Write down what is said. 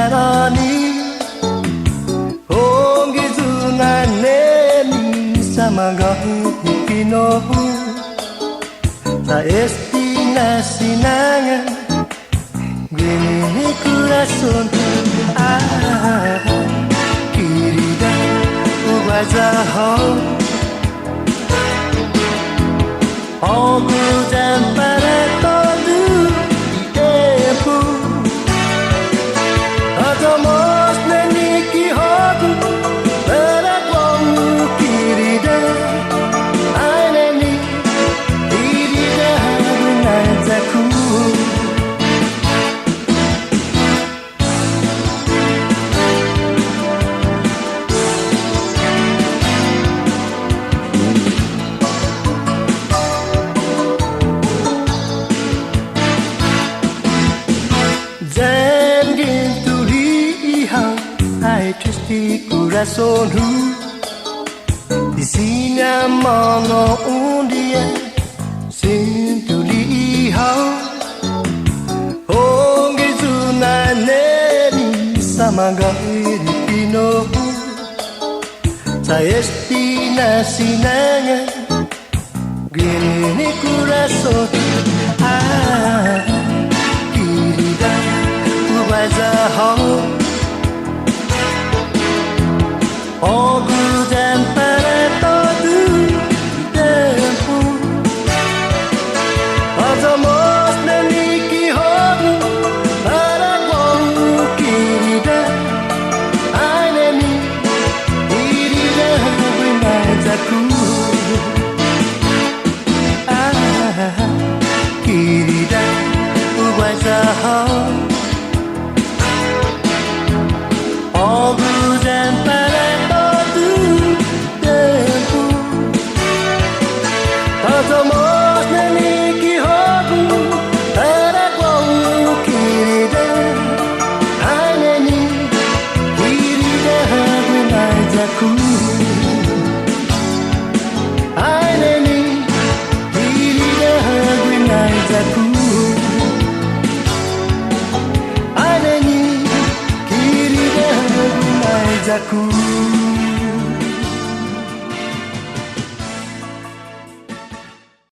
Sarani Ongizunganeni Samagahu Pinohu Sa destinasi nangan Gini corazón Querida Ubazahau Ogudan para todo tempo Hacemos neniki hoku Para como querida Ai neni Querida Gunazaku Ai triste coração Di sini mano un dia Sinto lihau Ongizunaneni Samagairi pinohu Sa destinasi nangan Gini coração Querida Ubazahau Ogudan para todo tempo Hacemos neniki hoku Para como querida Ai neni Querida Gunazaku Querida Ubazahau Ogudan para Hacemos neniki hoku Para como querida Ai neni Querida Gunazaku